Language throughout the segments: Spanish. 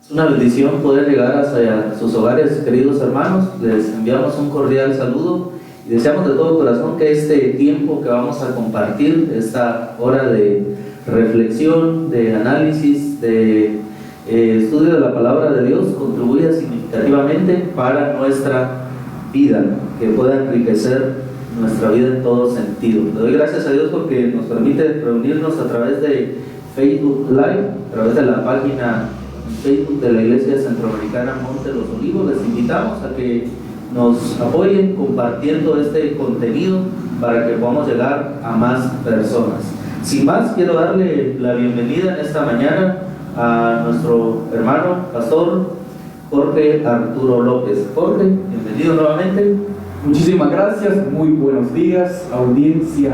Es una bendición poder llegar hasta sus hogares, queridos hermanos. Les enviamos un cordial saludo y deseamos de todo corazón que este tiempo que vamos a compartir, esta hora de reflexión, de análisis, de estudio de la palabra de Dios, contribuya significativamente para nuestra vida, que pueda enriquecer nuestra vida en todo sentido. Le doy gracias a Dios porque nos permite reunirnos a través de Facebook Live, a través de la página Facebook de la Iglesia Centroamericana Monte de los Olivos. Les invitamos a que nos apoyen compartiendo este contenido para que podamos llegar a más personas. Sin más, quiero darle la bienvenida en esta mañana a nuestro hermano pastor Jorge Arturo López. Jorge, bienvenido nuevamente. Muchísimas gracias, muy buenos días, audiencia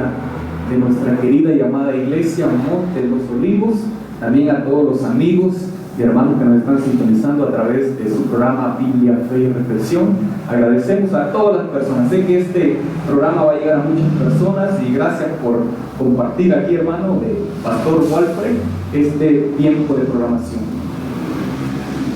de nuestra querida y amada Iglesia Monte de los Olivos, también a todos los amigos y hermanos que nos están sintonizando a través de su programa Biblia, Fe y Reflexión. Agradecemos a todas las personas. Sé que este programa va a llegar a muchas personas y gracias por compartir aquí, hermano, de Pastor Walfred, este tiempo de programación.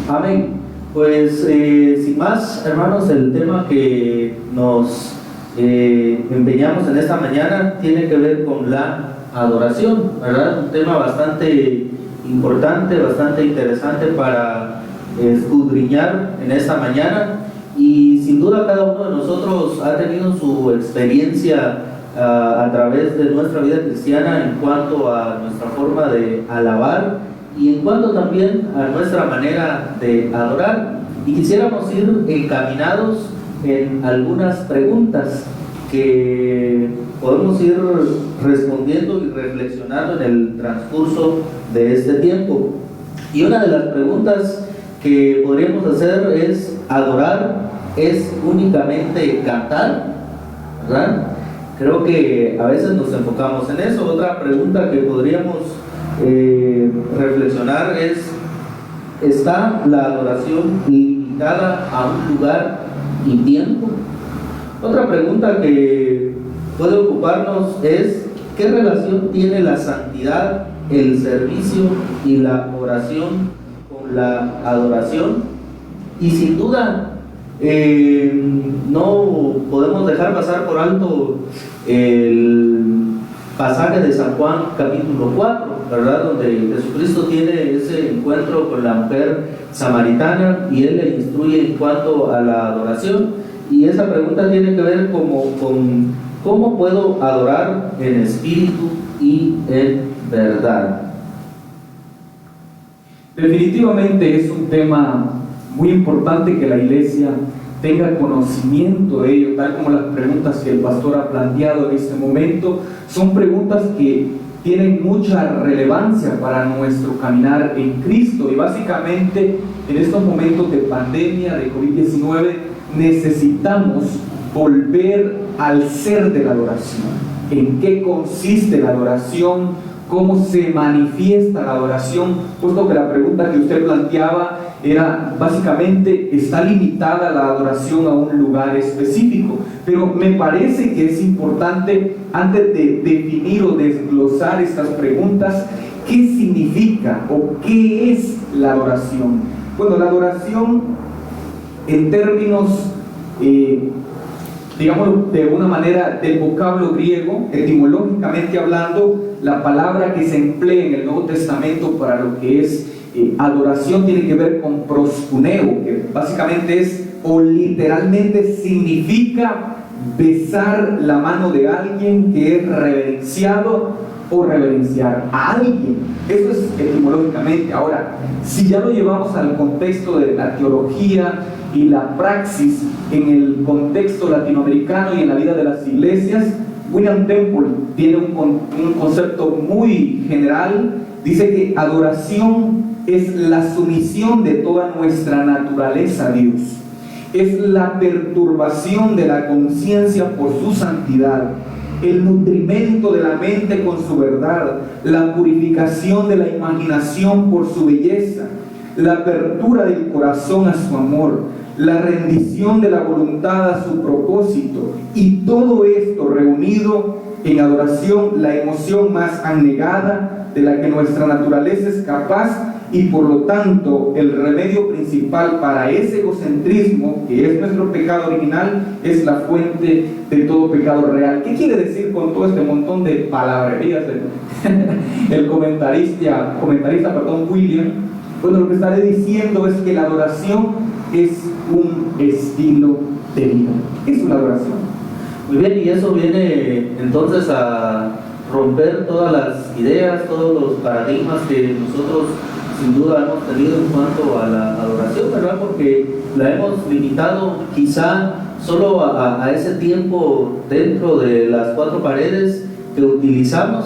Amén. Pues sin más, hermanos, el tema que nos empeñamos en esta mañana tiene que ver con la adoración, ¿verdad? Un tema bastante importante, bastante interesante para escudriñar en esta mañana, y sin duda cada uno de nosotros ha tenido su experiencia a través de nuestra vida cristiana en cuanto a nuestra forma de alabar y en cuanto también a nuestra manera de adorar. Y quisiéramos ir encaminados en algunas preguntas que podemos ir respondiendo y reflexionando en el transcurso de este tiempo. Y una de las preguntas que podríamos hacer es: ¿adorar es únicamente cantar? ¿Verdad? Creo que a veces nos enfocamos en eso. Otra pregunta que podríamos reflexionar es: ¿está la adoración limitada a un lugar y tiempo? Otra pregunta que puede ocuparnos es: ¿qué relación tiene la santidad, el servicio y la oración con la adoración? Y sin duda no podemos dejar pasar por alto el pasaje de San Juan capítulo 4, ¿verdad? Donde Jesucristo tiene ese encuentro con la mujer samaritana y Él le instruye en cuanto a la adoración. Y esa pregunta tiene que ver con cómo puedo adorar en espíritu y en verdad. Definitivamente es un tema muy importante que la Iglesia tenga conocimiento de ello, tal como las preguntas que el pastor ha planteado en este momento. Son preguntas que tienen mucha relevancia para nuestro caminar en Cristo, y básicamente en estos momentos de pandemia de COVID-19 necesitamos volver al ser de la adoración. ¿En qué consiste la adoración? ¿Cómo se manifiesta la adoración? Puesto que la pregunta que usted planteaba era básicamente: ¿está limitada la adoración a un lugar específico? Pero me parece que es importante, antes de definir o desglosar estas preguntas, ¿qué significa o qué es la adoración? Bueno, la adoración, en términos, digamos de una manera, del vocablo griego, etimológicamente hablando, la palabra que se emplea en el Nuevo Testamento para lo que es adoración tiene que ver con proskuneo, que básicamente es, o literalmente significa, besar la mano de alguien que es reverenciado o reverenciar a alguien. Eso es etimológicamente. Ahora, si ya lo llevamos al contexto de la teología y la praxis en el contexto latinoamericano y en la vida de las iglesias, William Temple tiene un concepto muy general. Dice que adoración es la sumisión de toda nuestra naturaleza a Dios, es la perturbación de la conciencia por su santidad, el nutrimento de la mente con su verdad, la purificación de la imaginación por su belleza, la apertura del corazón a su amor, la rendición de la voluntad a su propósito, y todo esto reunido en adoración, la emoción más anegada de la que nuestra naturaleza es capaz, y por lo tanto el remedio principal para ese egocentrismo, que es nuestro pecado original, es la fuente de todo pecado real. ¿Qué quiere decir con todo este montón de palabrerías? El comentarista, William, bueno, lo que está diciendo es que la adoración es un estilo de vida. Es una adoración. Muy bien, y eso viene entonces a romper todas las ideas, todos los paradigmas que nosotros sin duda hemos tenido en cuanto a la adoración, ¿verdad? Porque la hemos limitado quizá solo a ese tiempo dentro de las cuatro paredes que utilizamos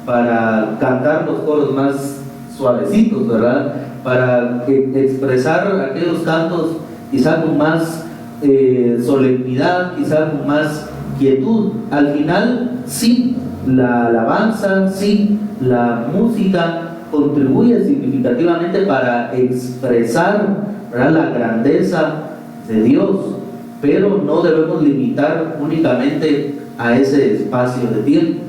para cantar los coros más suavecitos, ¿verdad? Para expresar aquellos cantos quizá con más solemnidad, quizá con más quietud. Al final, sí, la alabanza, sí, la música contribuye significativamente para expresar, ¿verdad?, la grandeza de Dios, pero no debemos limitar únicamente a ese espacio de tiempo,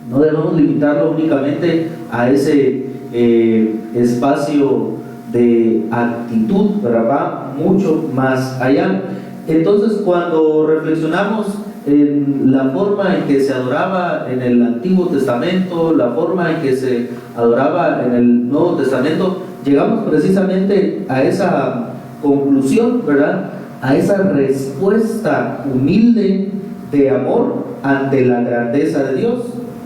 no debemos limitarlo únicamente a ese espacio de actitud, ¿verdad? Va mucho más allá. Entonces, cuando reflexionamos en la forma en que se adoraba en el Antiguo Testamento, la forma en que se adoraba en el Nuevo Testamento, llegamos precisamente a esa conclusión, ¿verdad? A esa respuesta humilde de amor ante la grandeza de Dios,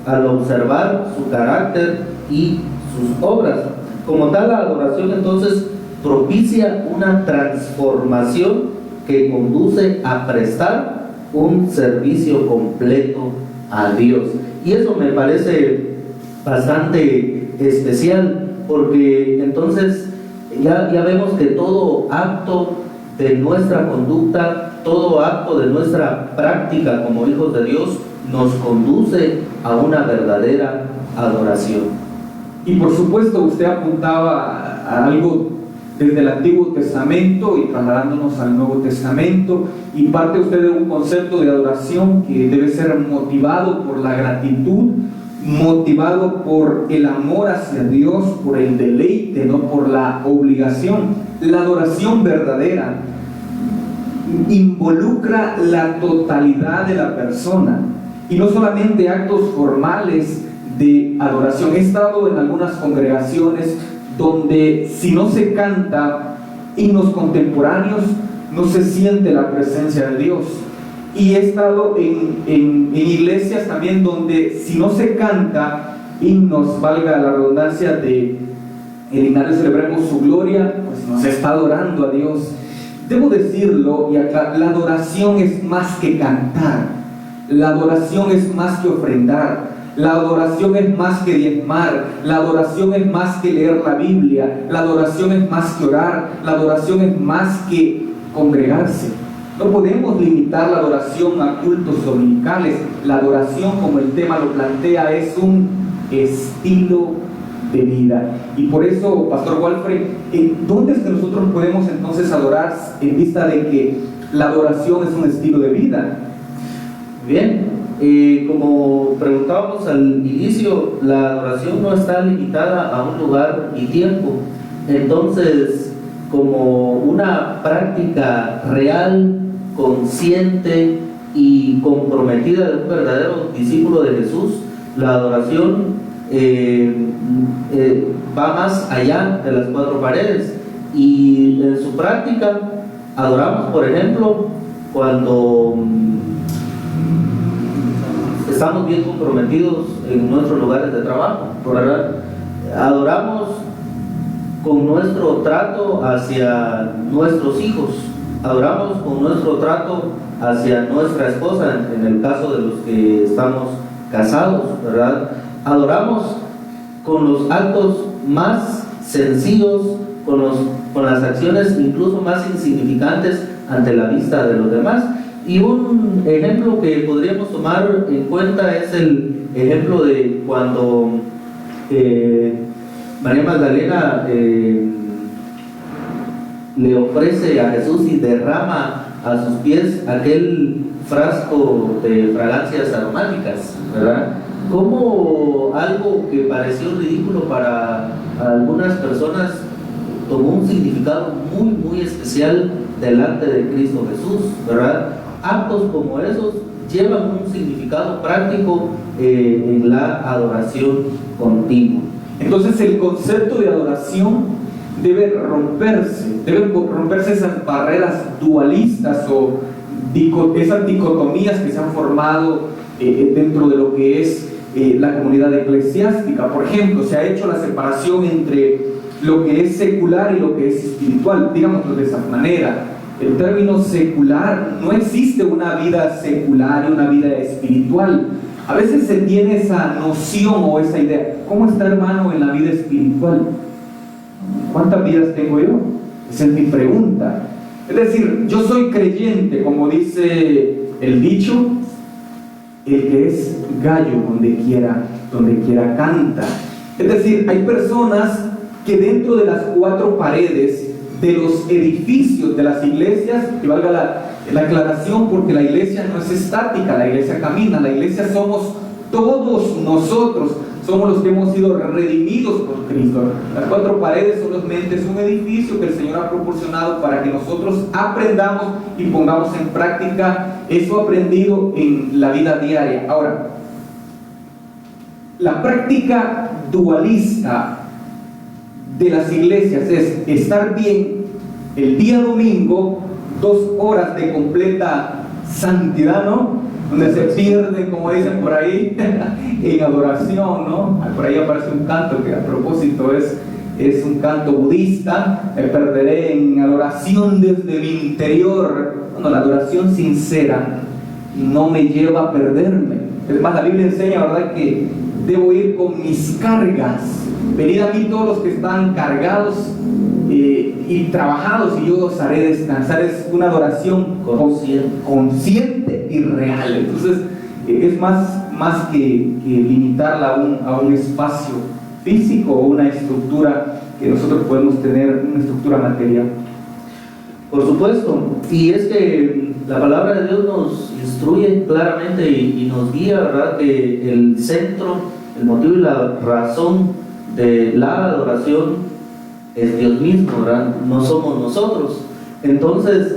al observar su carácter y sus obras. Como tal, la adoración entonces propicia una transformación que conduce a prestar un servicio completo a Dios. Y eso me parece bastante especial, porque entonces ya vemos que todo acto de nuestra conducta, todo acto de nuestra práctica como hijos de Dios nos conduce a una verdadera adoración. Y por supuesto usted apuntaba a algo desde el Antiguo Testamento y trasladándonos al Nuevo Testamento, y parte usted de un concepto de adoración que debe ser motivado por la gratitud, motivado por el amor hacia Dios, por el deleite, no por la obligación. La adoración verdadera involucra la totalidad de la persona y no solamente actos formales de adoración. He estado en algunas congregaciones donde si no se canta himnos contemporáneos no se siente la presencia de Dios, y he estado en iglesias también donde si no se canta himnos, valga la redundancia, de el himnario Celebremos su Gloria, pues no se está adorando a Dios. Debo decirlo, y acá, la adoración es más que cantar, la adoración es más que ofrendar, la adoración es más que diezmar, la adoración es más que leer la Biblia, la adoración es más que orar, la adoración es más que congregarse. No podemos limitar la adoración a cultos dominicales. La adoración, como el tema lo plantea, es un estilo de vida. Y por eso, Pastor Walfred, ¿dónde es que nosotros podemos entonces adorar en vista de que la adoración es un estilo de vida? Bien, como preguntábamos al inicio, la adoración no está limitada a un lugar y tiempo. Entonces, como una práctica real, consciente y comprometida de un verdadero discípulo de Jesús, la adoración va más allá de las cuatro paredes. Y en su práctica adoramos, por ejemplo, cuando estamos bien comprometidos en nuestros lugares de trabajo, ¿verdad? Adoramos con nuestro trato hacia nuestros hijos, adoramos con nuestro trato hacia nuestra esposa, en el caso de los que estamos casados, ¿verdad? Adoramos con los actos más sencillos, con las acciones incluso más insignificantes ante la vista de los demás. Y un ejemplo que podríamos tomar en cuenta es el ejemplo de cuando María Magdalena le ofrece a Jesús y derrama a sus pies aquel frasco de fragancias aromáticas, ¿verdad? Como algo algo que pareció ridículo para algunas personas, tomó un significado muy, muy especial delante de Cristo Jesús, ¿verdad? Actos como esos llevan un significado práctico en la adoración continua. Entonces el concepto de adoración deben romperse esas barreras dualistas o esas dicotomías que se han formado dentro de lo que es la comunidad eclesiástica. Por ejemplo, se ha hecho la separación entre lo que es secular y lo que es espiritual, digámoslo de esa manera. El término secular, no existe una vida secular y una vida espiritual. A veces se tiene esa noción o esa idea. ¿Cómo está, hermano, en la vida espiritual? ¿Cuántas vidas tengo yo? Esa es mi pregunta. Es decir, yo soy creyente, como dice el dicho, el que es gallo donde quiera canta. Es decir, hay personas que dentro de las cuatro paredes de los edificios de las iglesias, que valga la aclaración, porque la iglesia no es estática, la iglesia camina, la iglesia somos todos nosotros, somos los que hemos sido redimidos por Cristo. Las cuatro paredes solamente es un edificio que el Señor ha proporcionado para que nosotros aprendamos y pongamos en práctica eso aprendido en la vida diaria. Ahora, la práctica dualista de las iglesias es estar bien el día domingo, 2 horas de completa santidad, ¿no? Donde se pierden, como dicen por ahí, en adoración, ¿no? Por ahí aparece un canto que a propósito es un canto budista: me perderé en adoración desde mi interior. Bueno, la adoración sincera no me lleva a perderme. Es más, la Biblia enseña, ¿verdad?, que debo ir con mis cargas. Venid a mí todos los que están cargados y trabajados, y yo os haré descansar. Es una adoración consciente y real. Entonces es más que limitarla a un espacio físico o una estructura que nosotros podemos tener, una estructura material. Por supuesto, y es que la palabra de Dios nos instruye claramente y nos guía, ¿verdad?, que el centro, el motivo y la razón de la adoración es Dios mismo, ¿verdad? No somos nosotros. Entonces,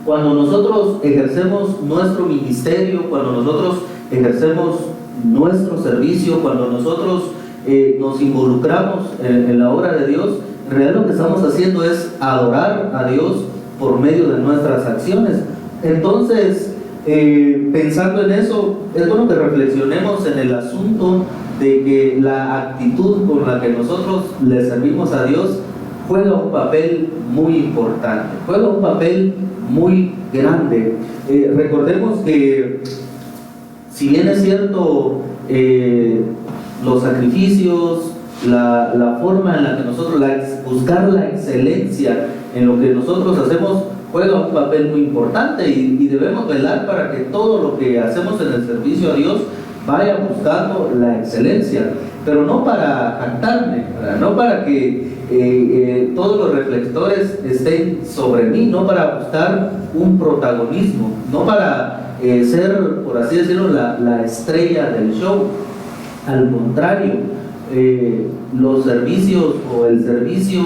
cuando nosotros ejercemos nuestro ministerio, cuando nosotros ejercemos nuestro servicio, cuando nosotros nos involucramos en la obra de Dios, en realidad lo que estamos haciendo es adorar a Dios por medio de nuestras acciones. Entonces, pensando en eso, es bueno que reflexionemos en el asunto de que la actitud con la que nosotros le servimos a Dios juega un papel muy importante, juega un papel muy grande. Recordemos que, si bien es cierto, los sacrificios, la forma en la que nosotros, buscar la excelencia en lo que nosotros hacemos, juega un papel muy importante, y debemos velar para que todo lo que hacemos en el servicio a Dios vaya buscando la excelencia, pero no para jactarme, no para que todos los reflectores estén sobre mí, no para buscar un protagonismo, no para ser, por así decirlo, la estrella del show. Al contrario, los servicios o el servicio,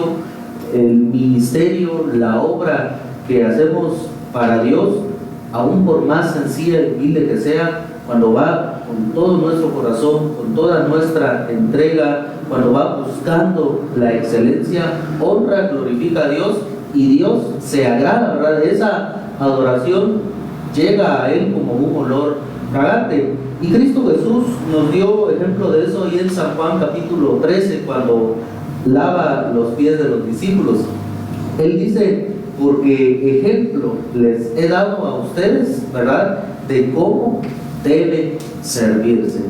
el ministerio, la obra que hacemos para Dios, aún por más sencilla y humilde que sea, cuando va con todo nuestro corazón, con toda nuestra entrega, cuando va buscando la excelencia, honra, glorifica a Dios, y Dios se agrada, ¿verdad? Esa adoración llega a Él como un olor fragante. Y Cristo Jesús nos dio ejemplo de eso ahí en San Juan capítulo 13, cuando lava los pies de los discípulos. Él dice: porque ejemplo les he dado a ustedes, ¿verdad?, de cómo debe servirse.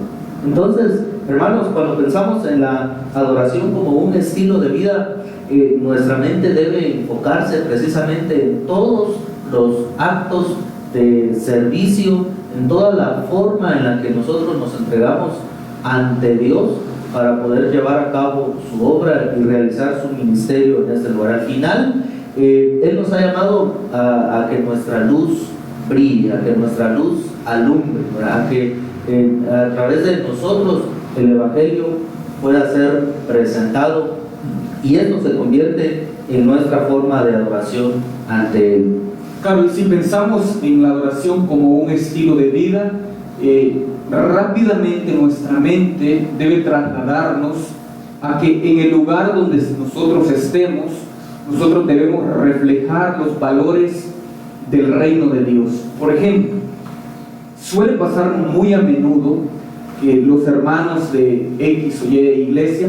Entonces, hermanos, cuando pensamos en la adoración como un estilo de vida, nuestra mente debe enfocarse precisamente en todos los actos de servicio, en toda la forma en la que nosotros nos entregamos ante Dios para poder llevar a cabo su obra y realizar su ministerio en este lugar. Al final, Él nos ha llamado a que nuestra luz brille, a que nuestra luz alumbre, a que a través de nosotros el Evangelio pueda ser presentado y esto se convierte en nuestra forma de adoración ante Él. Claro, y si pensamos en la adoración como un estilo de vida, rápidamente nuestra mente debe trasladarnos a que en el lugar donde nosotros estemos, nosotros debemos reflejar los valores del reino de Dios. Por ejemplo, suele pasar muy a menudo que los hermanos de X o Y iglesia,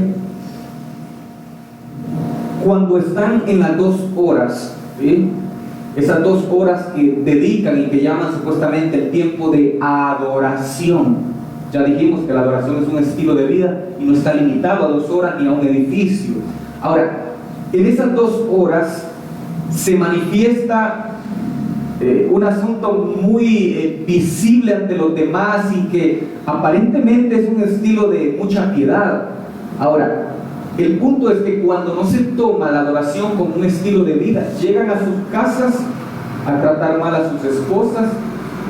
cuando están en las 2 horas, ¿sí?, esas 2 horas que dedican y que llaman supuestamente el tiempo de adoración. Ya dijimos que la adoración es un estilo de vida y no está limitado a 2 horas ni a un edificio. Ahora, en esas 2 horas se manifiesta un asunto muy visible ante los demás y que aparentemente es un estilo de mucha piedad. Ahora, el punto es que cuando no se toma la adoración como un estilo de vida, llegan a sus casas a tratar mal a sus esposas,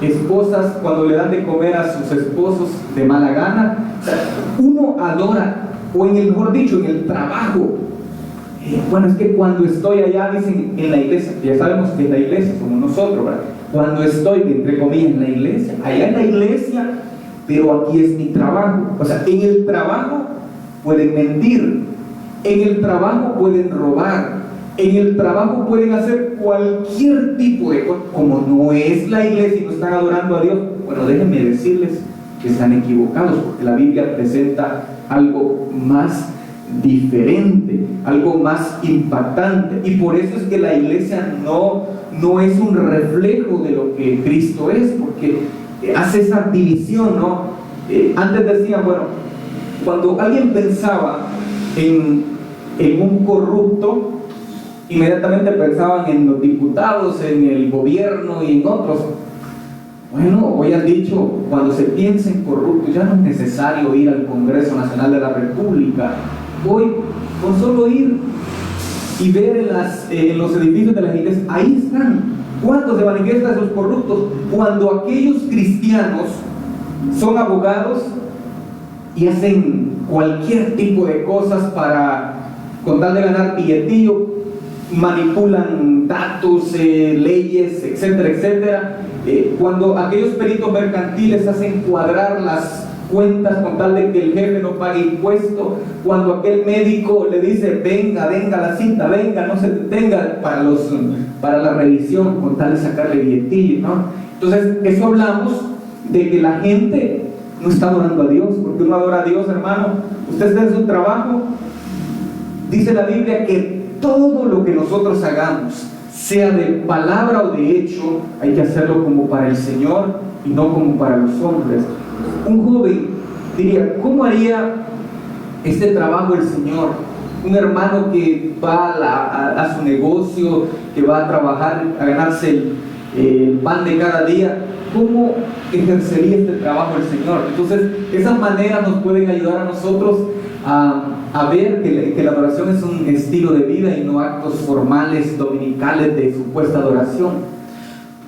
esposas cuando le dan de comer a sus esposos de mala gana. O sea, uno adora, o en el, mejor dicho, en el trabajo. Bueno, es que cuando estoy allá, dicen en la iglesia, ya sabemos que en la iglesia somos nosotros, ¿verdad? Cuando estoy, entre comillas, en la iglesia, allá en la iglesia, pero aquí es mi trabajo. O sea, en el trabajo pueden mentir, en el trabajo pueden robar, en el trabajo pueden hacer cualquier tipo de cosa. Como no es la iglesia y no están adorando a Dios, bueno, déjenme decirles que están equivocados, porque la Biblia presenta algo más diferente, algo más impactante, y por eso es que la iglesia no es un reflejo de lo que Cristo es, porque hace esa división, ¿no? Antes decían, bueno, cuando alguien pensaba en un corrupto, inmediatamente pensaban en los diputados, en el gobierno y en otros. Bueno, hoy han dicho, cuando se piensa en corrupto, ya no es necesario ir al Congreso Nacional de la República. Hoy, con solo ir y ver en los edificios de las iglesias, ahí están. ¿Cuándo se manifiestan esos corruptos? Cuando aquellos cristianos son abogados y hacen cualquier tipo de cosas con tal de ganar billetillo, manipulan datos, leyes, etcétera, etcétera. Cuando aquellos peritos mercantiles hacen cuadrar las cuentas con tal de que el jefe no pague impuesto, cuando aquel médico le dice venga la cita, venga, no se detenga para la revisión con tal de sacarle billetillo, ¿no? Entonces, eso hablamos de que la gente no está adorando a Dios, porque uno adora a Dios, hermano. Usted está en su trabajo, dice la Biblia que todo lo que nosotros hagamos, sea de palabra o de hecho, hay que hacerlo como para el Señor y no como para los hombres. Un joven diría, ¿cómo haría este trabajo el Señor? Un hermano que va a su negocio, que va a trabajar, a ganarse el pan de cada día, ¿cómo ejercería este trabajo el Señor? Entonces, esas maneras nos pueden ayudar a nosotros a ver que la adoración es un estilo de vida y no actos formales, dominicales de supuesta adoración.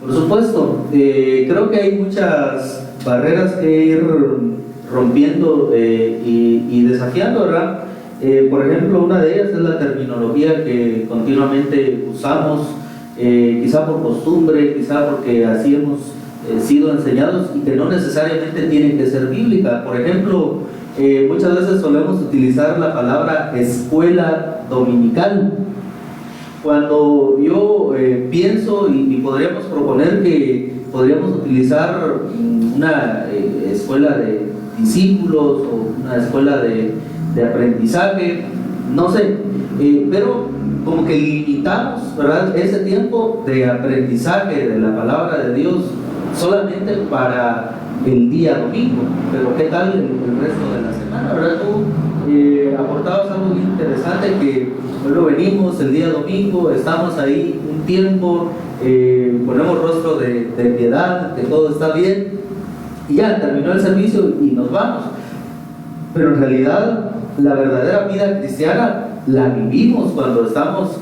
Por supuesto, creo que hay muchas barreras que ir rompiendo y desafiando, ¿verdad? Por ejemplo, una de ellas es la terminología que continuamente usamos, quizá por costumbre, quizá porque así hemos sido enseñados y que no necesariamente tienen que ser bíblica. Por ejemplo, muchas veces solemos utilizar la palabra escuela dominical. Cuando yo pienso y podríamos proponer que podríamos utilizar una escuela de discípulos o una escuela de aprendizaje, no sé, pero como que limitamos, ¿verdad?, ese tiempo de aprendizaje de la palabra de Dios solamente para el día domingo. Pero ¿qué tal el resto de la semana? ¿Verdad? Tú aportabas algo muy interesante, que luego venimos el día domingo, estamos ahí un tiempo, ponemos rostro de piedad, que todo está bien, y ya terminó el servicio y nos vamos. Pero en realidad la verdadera vida cristiana la vivimos cuando estamos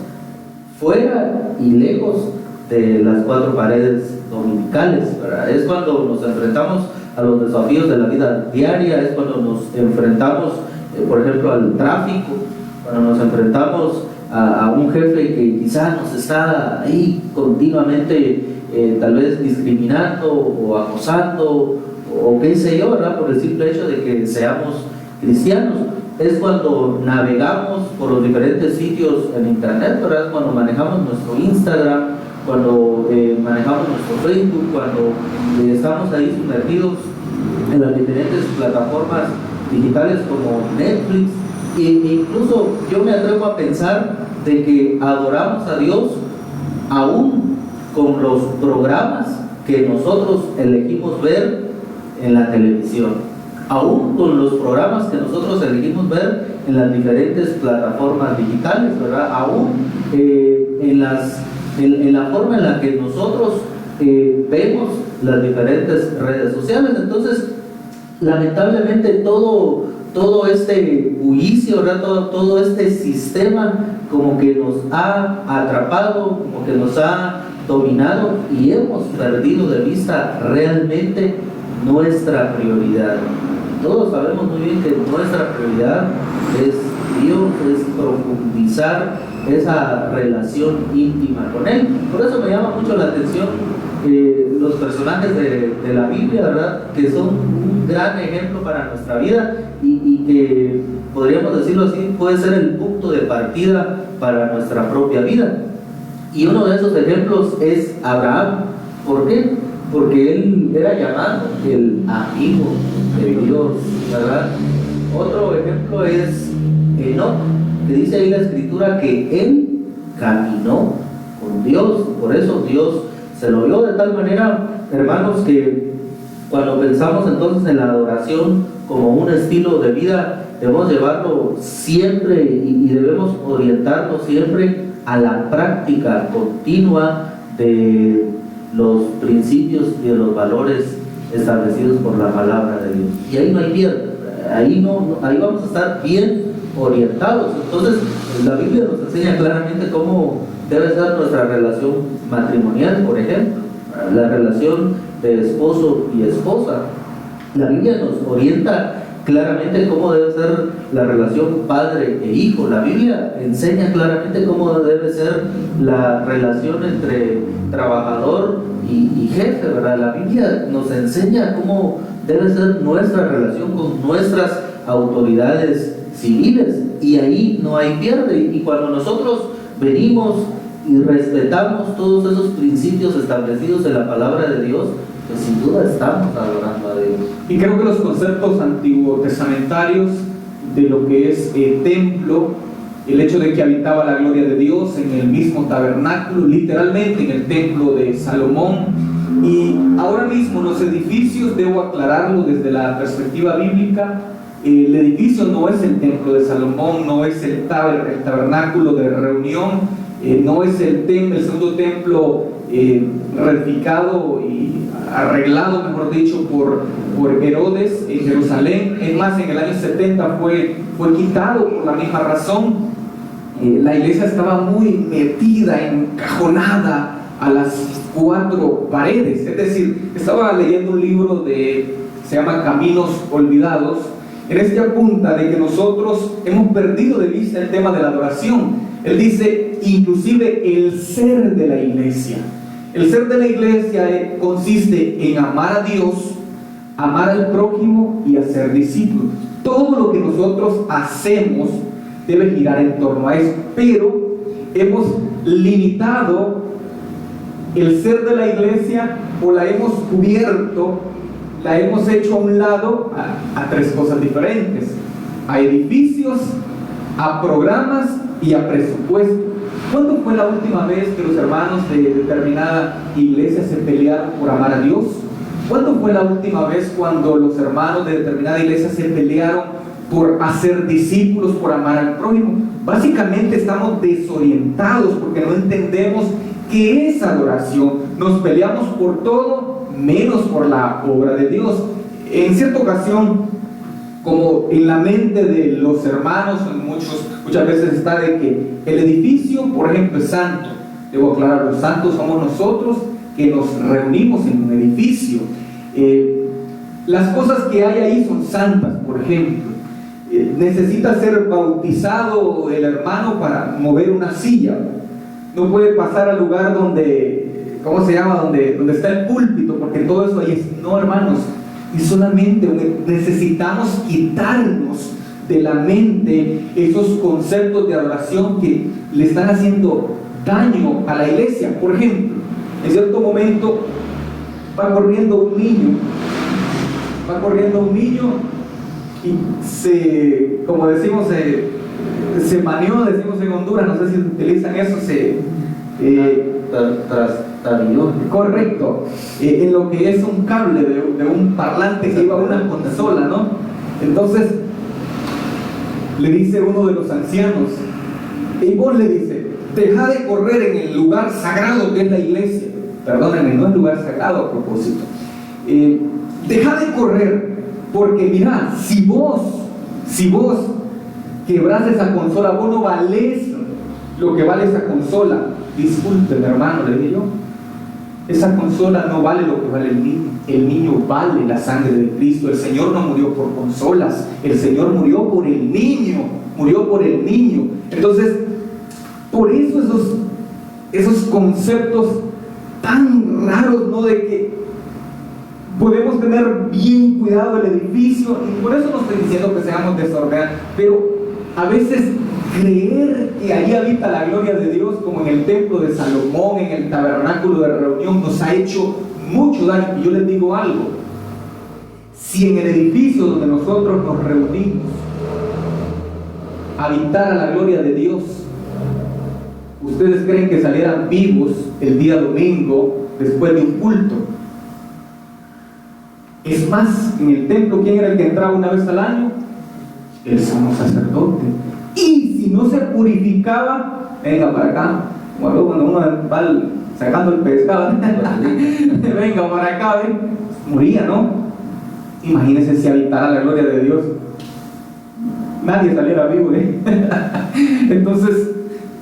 fuera y lejos de las 4 paredes dominicales, ¿verdad? Es cuando nos enfrentamos a los desafíos de la vida diaria, es cuando nos enfrentamos, por ejemplo, al tráfico, cuando nos enfrentamos a un jefe que quizás nos está ahí continuamente tal vez discriminando o acosando o qué sé yo, ¿verdad? Por el simple hecho de que seamos cristianos. Es cuando navegamos por los diferentes sitios en internet, ¿verdad? Cuando manejamos nuestro Instagram, cuando manejamos nuestro Facebook, cuando estamos ahí sumergidos en las diferentes plataformas digitales como Netflix. E incluso yo me atrevo a pensar de que adoramos a Dios aún con los programas que nosotros elegimos ver en la televisión, aún con los programas que nosotros elegimos ver en las diferentes plataformas digitales, ¿verdad? Aún en la forma en la que nosotros vemos las diferentes redes sociales. Entonces, lamentablemente todo este bullicio, ¿verdad? Todo este sistema como que nos ha atrapado, como que nos ha dominado y hemos perdido de vista realmente nuestra prioridad. Todos sabemos muy bien que nuestra prioridad es Dios, es profundizar esa relación íntima con Él. Por eso me llama mucho la atención los personajes de la Biblia, ¿verdad? Que son un gran ejemplo para nuestra vida y que, podríamos decirlo así, puede ser el punto de partida para nuestra propia vida. Y uno de esos ejemplos es Abraham. ¿Por qué? Porque él era llamado el amigo de Dios, ¿verdad? Otro ejemplo es Enoc, que dice ahí la escritura que él caminó con Dios, por eso Dios se lo vio de tal manera, hermanos, que cuando pensamos entonces en la adoración como un estilo de vida, debemos llevarlo siempre y debemos orientarnos siempre a la práctica continua de los principios y de los valores establecidos por la palabra de Dios. Y ahí no hay pierde, ahí vamos a estar bien orientados. Entonces, la Biblia nos enseña claramente cómo debe ser nuestra relación matrimonial, por ejemplo, la relación de esposo y esposa. La Biblia nos orienta claramente cómo debe ser la relación padre e hijo. La Biblia enseña claramente cómo debe ser la relación entre trabajador y jefe, ¿verdad? La Biblia nos enseña cómo debe ser nuestra relación con nuestras autoridades civiles, y ahí no hay pierde. Y cuando nosotros venimos y respetamos todos esos principios establecidos en la palabra de Dios, pues sin duda estamos adorando a Dios. Y creo que los conceptos antiguos testamentarios de lo que es templo, el hecho de que habitaba la gloria de Dios en el mismo tabernáculo, literalmente en el templo de Salomón, y ahora mismo los edificios, debo aclararlo desde la perspectiva bíblica, el edificio no es el templo de Salomón, no es el tabernáculo de reunión, no es el segundo templo reedificado y arreglado, mejor dicho, por Herodes en Jerusalén. Es más, en el año 70 fue quitado por la misma razón. La iglesia estaba muy metida, encajonada a las cuatro paredes. Es decir, estaba leyendo un libro se llama Caminos Olvidados. En este apunta de que nosotros hemos perdido de vista el tema de la adoración. Él dice, inclusive el ser de la iglesia. El ser de la iglesia consiste en amar a Dios, amar al prójimo y hacer discípulos. Todo lo que nosotros hacemos debe girar en torno a eso, pero hemos limitado el ser de la iglesia, o la hemos cubierto, la hemos hecho a un lado a tres cosas diferentes: a edificios, a programas y a presupuesto. ¿Cuándo fue la última vez que los hermanos de determinada iglesia se pelearon por amar a Dios? ¿Cuándo fue la última vez cuando los hermanos de determinada iglesia se pelearon por hacer discípulos, por amar al prójimo? Básicamente estamos desorientados porque no entendemos qué es adoración. Nos peleamos por todo menos por la obra de Dios. En cierta ocasión, como en la mente de los hermanos, muchas veces está de que el edificio, por ejemplo, es santo. Debo aclarar, los santos somos nosotros que nos reunimos en un edificio. Las cosas que hay ahí son santas, por ejemplo. Necesita ser bautizado el hermano para mover una silla. No puede pasar al lugar donde, ¿cómo se llama? Donde está el púlpito, porque todo eso ahí es. No, hermanos, y solamente necesitamos quitarnos de la mente esos conceptos de adoración que le están haciendo daño a la iglesia. Por ejemplo, en cierto momento va corriendo un niño y como decimos, se manió, decimos en Honduras, no sé si utilizan eso, trastabilló. Correcto, en lo que es un cable de un parlante que iba a una consola, ¿no? Entonces le dice uno de los ancianos, y vos le dice, deja de correr en el lugar sagrado que es la iglesia. Perdónenme, no es lugar sagrado a propósito. Deja de correr, porque mira, si vos quebrás esa consola, vos no valés lo que vale esa consola. Discúlpeme, hermano, le dije yo, esa consola no vale lo que vale el niño. El niño vale la sangre de Cristo. El Señor no murió por consolas, el Señor murió por el niño, Entonces, por eso esos conceptos tan raros, ¿no? De que podemos tener bien cuidado el edificio, y por eso no estoy diciendo que seamos desordenados, pero a veces creer que ahí habita la gloria de Dios, como en el templo de Salomón, en el tabernáculo de reunión, nos ha hecho mucho daño. Y yo les digo algo: si en el edificio donde nosotros nos reunimos habitara la gloria de Dios, ¿ustedes creen que salieran vivos el día domingo después de un culto? Es más, en el templo, ¿quién era el que entraba una vez al año? El sumo sacerdote. Y si no se purificaba, venga para acá, como cuando uno va sacando el pescado, venga para acá, ¿ven? Moría, ¿no? Imagínense si habitara la gloria de Dios, nadie saliera vivo, ¿eh? Entonces,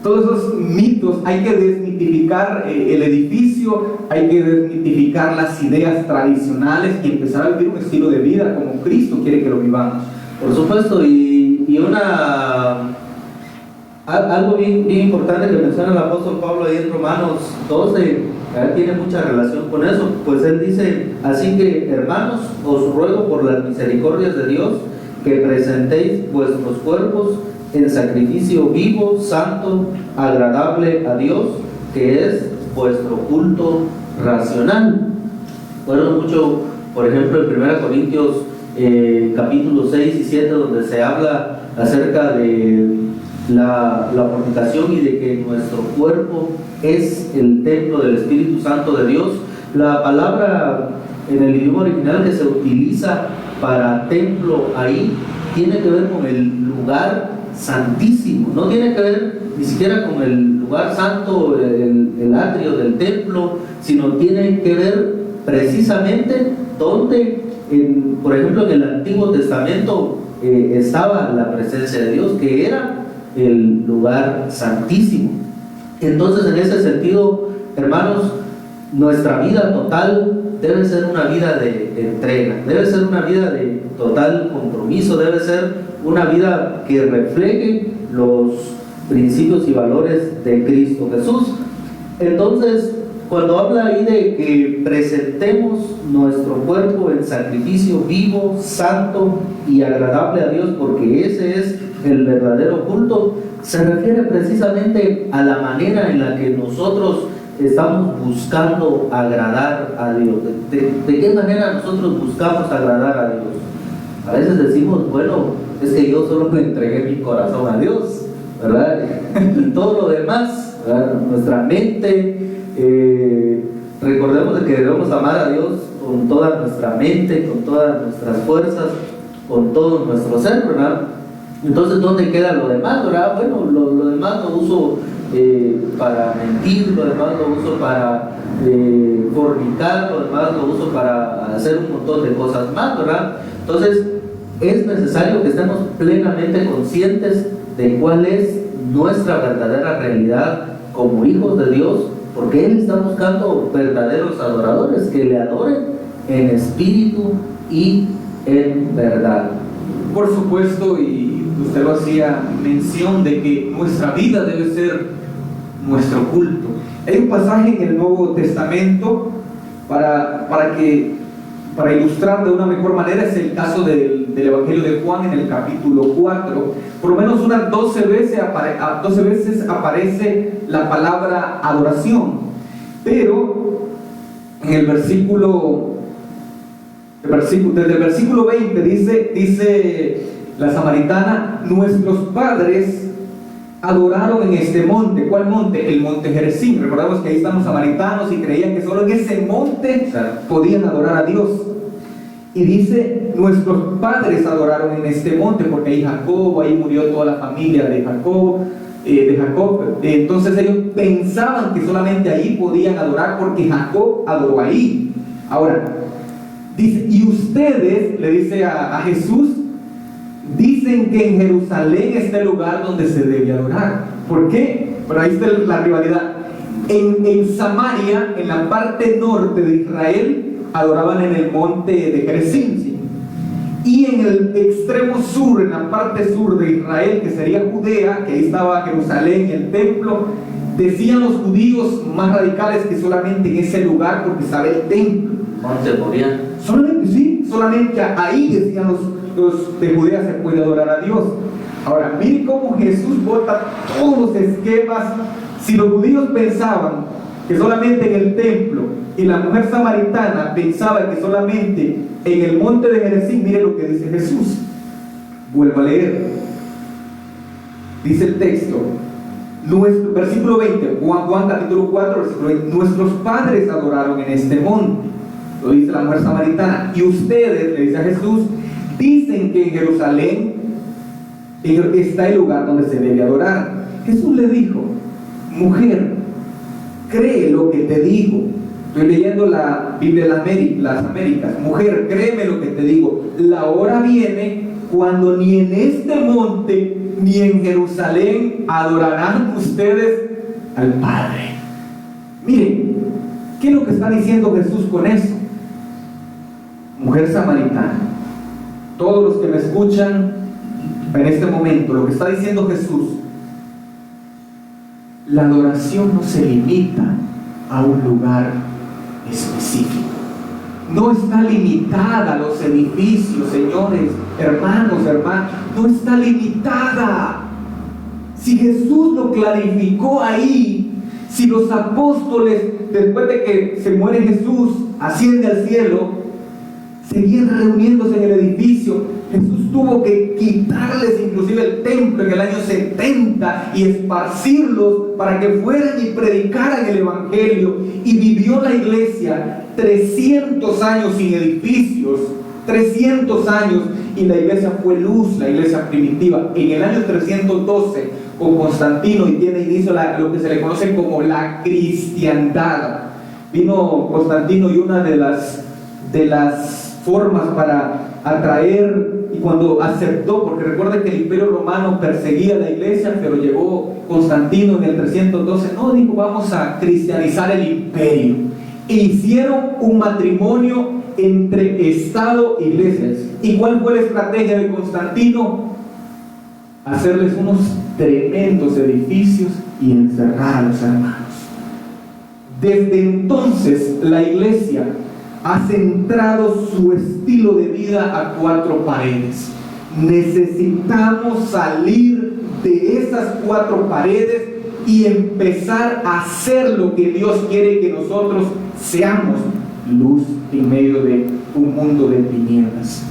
todos esos mitos, hay que desmitificar el edificio, hay que desmitificar las ideas tradicionales y empezar a vivir un estilo de vida como Cristo quiere que lo vivamos. Por supuesto, y algo bien importante que menciona el apóstol Pablo ahí en Romanos 12, tiene mucha relación con eso, pues él dice: así que, hermanos, os ruego por las misericordias de Dios que presentéis vuestros cuerpos en sacrificio vivo, santo, agradable a Dios, que es vuestro culto racional. Recuerdo mucho, por ejemplo, en 1 Corintios capítulos 6 y 7, donde se habla acerca de la fornicación y de que nuestro cuerpo es el templo del Espíritu Santo de Dios. La palabra en el idioma original que se utiliza para templo ahí tiene que ver con el lugar santísimo, no tiene que ver ni siquiera con el lugar santo, el atrio del templo, sino tiene que ver precisamente donde, por ejemplo, en el Antiguo Testamento estaba la presencia de Dios, que era el lugar santísimo. Entonces, en ese sentido, hermanos, nuestra vida total debe ser una vida de entrega, debe ser una vida de total compromiso, debe ser una vida que refleje los principios y valores de Cristo Jesús. Entonces, cuando habla ahí de que presentemos nuestro cuerpo en sacrificio vivo, santo y agradable a Dios, porque ese es el verdadero culto, se refiere precisamente a la manera en la que nosotros estamos buscando agradar a Dios. ¿De qué manera nosotros buscamos agradar a Dios? A veces decimos: bueno, es que yo solo le entregué mi corazón a Dios, ¿verdad? Y todo lo demás, ¿verdad? Nuestra mente, recordemos de que debemos amar a Dios con toda nuestra mente, con todas nuestras fuerzas, con todo nuestro ser, ¿verdad? Entonces, ¿dónde queda lo demás, verdad? Bueno, lo demás lo uso para mentir, lo demás lo uso para fornicar, lo demás lo uso para hacer un montón de cosas más, ¿verdad? Entonces, es necesario que estemos plenamente conscientes de cuál es nuestra verdadera realidad como hijos de Dios, porque Él está buscando verdaderos adoradores que le adoren en espíritu y en verdad. Por supuesto, y usted lo hacía mención de que nuestra vida debe ser nuestro culto. Hay un pasaje en el Nuevo Testamento para ilustrar de una mejor manera, es el caso del Evangelio de Juan en el capítulo 4. Por lo menos unas 12 veces aparece la palabra adoración, pero en el versículo desde el versículo 20 dice la samaritana: nuestros padres adoraron en este monte. ¿Cuál monte? El monte Gerizim. Recordamos que ahí están los samaritanos y creían que solo en ese monte podían adorar a Dios. Y dice: nuestros padres adoraron en este monte, porque ahí ahí murió toda la familia de Jacob. Entonces ellos pensaban que solamente ahí podían adorar porque Jacob adoró ahí. Ahora dice: y ustedes, le dice a Jesús, dicen que en Jerusalén está el lugar donde se debe adorar. ¿Por qué? Pero ahí está la rivalidad. En Samaria, en la parte norte de Israel, adoraban en el monte de Gerizim, ¿sí? Y en el extremo sur, en la parte sur de Israel, que sería Judea, que ahí estaba Jerusalén y el templo, decían los judíos más radicales que solamente en ese lugar, porque estaba el templo. Monte Moriah. Solamente ahí, decían los de Judea, se puede adorar a Dios. Ahora, miren cómo Jesús bota todos los esquemas. Si los judíos pensaban que solamente en el templo, y la mujer samaritana pensaba que solamente en el monte de Gerizim, mire lo que dice Jesús. Vuelvo a leer. Dice el texto, versículo 20, Juan capítulo 4, versículo 20: nuestros padres adoraron en este monte. Lo dice la mujer samaritana. Y ustedes, le dice a Jesús, dicen que en Jerusalén está el lugar donde se debe adorar. Jesús le dijo: mujer, cree lo que te digo. Estoy leyendo la Biblia de las Américas. Mujer, créeme lo que te digo. La hora viene cuando ni en este monte ni en Jerusalén adorarán ustedes al Padre. Miren, ¿qué es lo que está diciendo Jesús con eso? Mujer samaritana, todos los que me escuchan en este momento, lo que está diciendo Jesús: la adoración no se limita a un lugar específico, no está limitada a los edificios, señores, hermanos, no está limitada. Si Jesús lo clarificó ahí, si los apóstoles, después de que se muere Jesús, asciende al cielo, seguían reuniéndose en el edificio, Jesús tuvo que quitarles inclusive el templo en el año 70 y esparcirlos para que fueran y predicaran el evangelio. Y vivió la iglesia 300 años sin edificios, 300 años, y la iglesia fue luz, la iglesia primitiva. En el año 312, con Constantino, y tiene inicio lo que se le conoce como la cristiandad. Vino Constantino, y una de las formas para atraer, y cuando aceptó, porque recuerden que el Imperio Romano perseguía a la iglesia, pero llegó Constantino en el 312, dijo: vamos a cristianizar el imperio. E hicieron un matrimonio entre Estado e iglesias. ¿Y cuál fue la estrategia de Constantino? Hacerles unos tremendos edificios y encerrar a los hermanos. Desde entonces la iglesia ha centrado su estilo de vida a 4 paredes. Necesitamos salir de esas 4 paredes y empezar a hacer lo que Dios quiere que nosotros seamos: luz en medio de un mundo de tinieblas.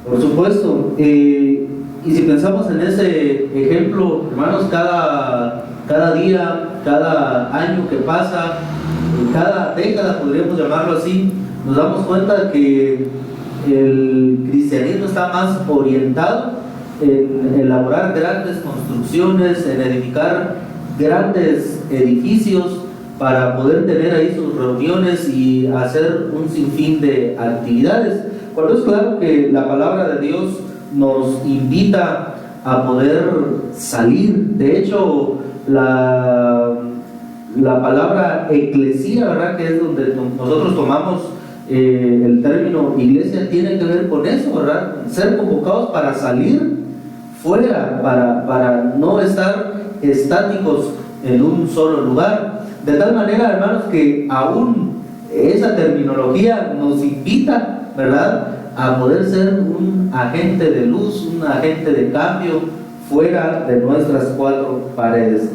Por supuesto, y si pensamos en ese ejemplo, hermanos, cada día, cada año que pasa, cada década, podríamos llamarlo así, nos damos cuenta que el cristianismo está más orientado en elaborar grandes construcciones, en edificar grandes edificios para poder tener ahí sus reuniones y hacer un sinfín de actividades. Cuando es claro que la palabra de Dios nos invita a poder salir. De hecho, la palabra eclesía, ¿verdad?, que es donde nosotros tomamos el término iglesia tiene que ver con eso, ¿verdad? Ser convocados para salir fuera, para no estar estáticos en un solo lugar. De tal manera, hermanos, que aún esa terminología nos invita, ¿verdad?, a poder ser un agente de luz, un agente de cambio fuera de nuestras cuatro paredes.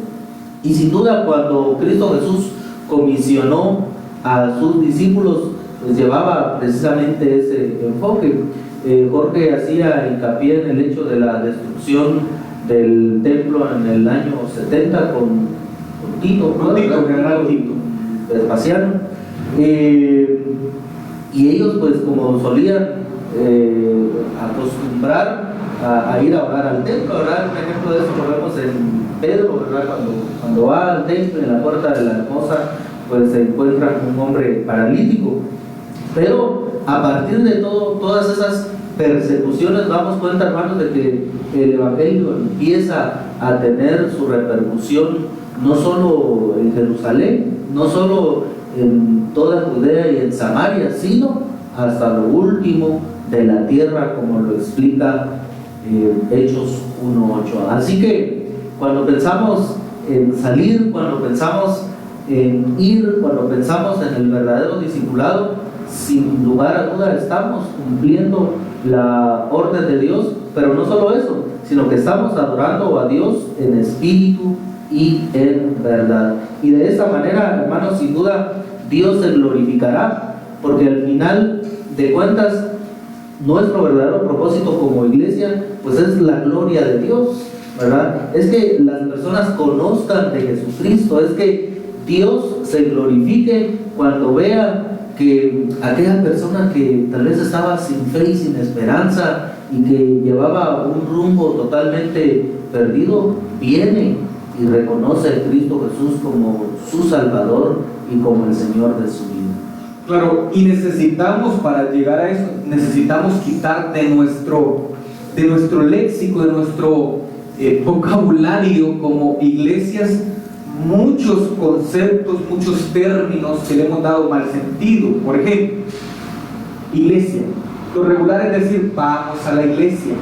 Y sin duda, cuando Cristo Jesús comisionó a sus discípulos, pues llevaba precisamente ese enfoque. Jorge hacía hincapié en el hecho de la destrucción del templo en el año 70 con Tito, general Tito Vespasiano, y ellos, pues, como solían acostumbrar a ir a orar al templo, ¿verdad? Un ejemplo de eso lo vemos en Pedro, ¿verdad? Cuando va al templo, en la puerta de la hermosa, pues se encuentra un hombre paralítico. Pero a partir de todas esas persecuciones, damos cuenta, hermanos, de que el evangelio empieza a tener su repercusión no solo en Jerusalén, no solo en toda Judea y en Samaria, sino hasta lo último de la tierra, como lo explica Hechos 1:8. Así que cuando pensamos en salir, cuando pensamos en ir, cuando pensamos en el verdadero discipulado, sin lugar a duda estamos cumpliendo la orden de Dios, pero no solo eso, sino que estamos adorando a Dios en espíritu y en verdad. Y de esta manera, hermanos, sin duda Dios se glorificará, porque al final de cuentas nuestro verdadero propósito como iglesia pues es la gloria de Dios, ¿verdad? Es que las personas conozcan de Jesucristo, es que Dios se glorifique cuando vea que aquella persona que tal vez estaba sin fe y sin esperanza y que llevaba un rumbo totalmente perdido, viene y reconoce a Cristo Jesús como su Salvador y como el Señor de su vida. Claro, y necesitamos, para llegar a eso, necesitamos quitar de nuestro léxico, de nuestro vocabulario como iglesias, muchos conceptos, muchos términos que le hemos dado mal sentido. Por ejemplo, iglesia. Lo regular es decir, vamos a la iglesia.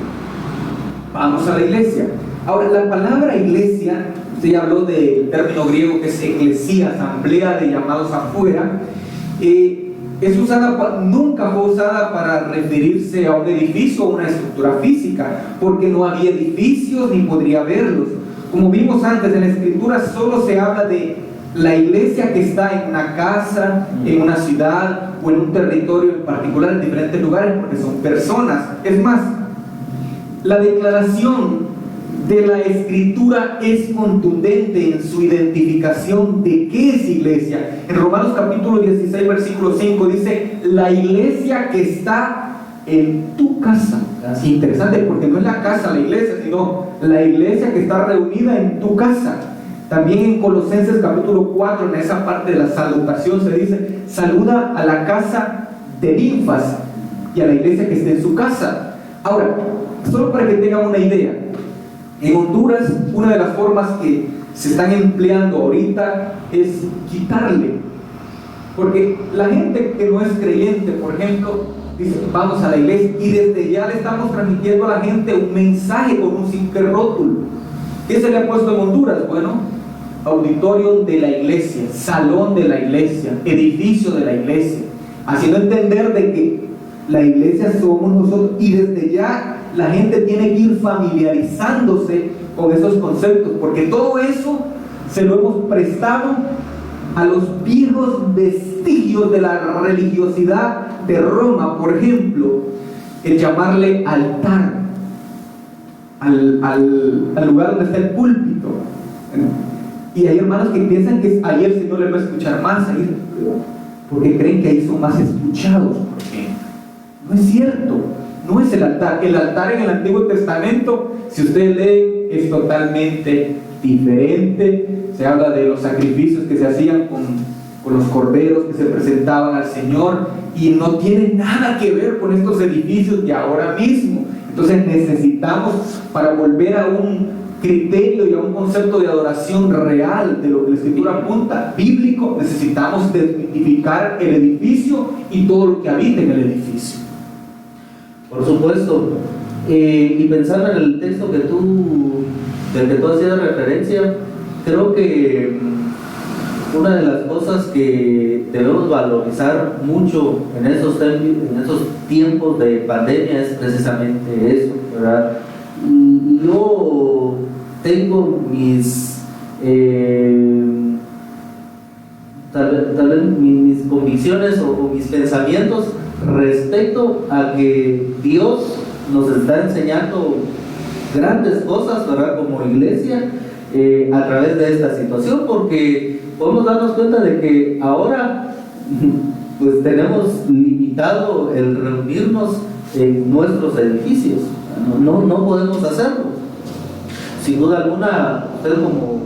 Vamos a la iglesia. Ahora, la palabra iglesia, usted ya habló del término griego que es eclesía, asamblea de llamados afuera. Es usada, nunca fue usada para referirse a un edificio o una estructura física, porque no había edificios ni podría haberlos. Como vimos antes en la escritura, solo se habla de la iglesia que está en una casa, en una ciudad o en un territorio en particular, en diferentes lugares, porque son personas. Es más, la declaración de la escritura es contundente en su identificación de qué es iglesia. En Romanos capítulo 16 versículo 5 dice: la iglesia que está en tu casa. Así, interesante, porque no es la casa la iglesia, sino la iglesia que está reunida en tu casa. También en Colosenses capítulo 4, en esa parte de la salutación se dice: saluda a la casa de Ninfas y a la iglesia que esté en su casa. Ahora, solo para que tengan una idea, en Honduras una de las formas que se están empleando ahorita es quitarle, porque la gente que no es creyente, por ejemplo, dice: vamos a la iglesia, y desde ya le estamos transmitiendo a la gente un mensaje con un simple rótulo. ¿Qué se le ha puesto en Honduras? Bueno, auditorio de la iglesia, salón de la iglesia, edificio de la iglesia, haciendo entender de que la iglesia somos nosotros, y desde ya la gente tiene que ir familiarizándose con esos conceptos, porque todo eso se lo hemos prestado a los viejos vestigios de la religiosidad de Roma. Por ejemplo, el llamarle altar al lugar donde está el púlpito. Y hay hermanos que piensan que ahí el Señor les va a escuchar más, ahí, porque creen que ahí son más escuchados. Porque no es cierto, no es el altar. El altar en el Antiguo Testamento, si usted lee, es totalmente diferente. Se habla de los sacrificios que se hacían con los corderos que se presentaban al Señor, y no tiene nada que ver con estos edificios de ahora mismo. Entonces necesitamos, para volver a un criterio y a un concepto de adoración real de lo que la Escritura apunta, bíblico, necesitamos desmitificar el edificio y todo lo que habita en el edificio. Por supuesto. Y pensando en el texto del que tú hacías referencia, creo que una de las cosas que debemos valorizar mucho en esos tiempos de pandemia es precisamente eso, ¿verdad? Y yo tengo tal vez mis convicciones o mis pensamientos respecto a que Dios nos está enseñando grandes cosas, ¿verdad? Como iglesia, a través de esta situación, porque podemos darnos cuenta de que ahora pues tenemos limitado el reunirnos en nuestros edificios. No podemos hacerlo. Sin duda alguna, usted como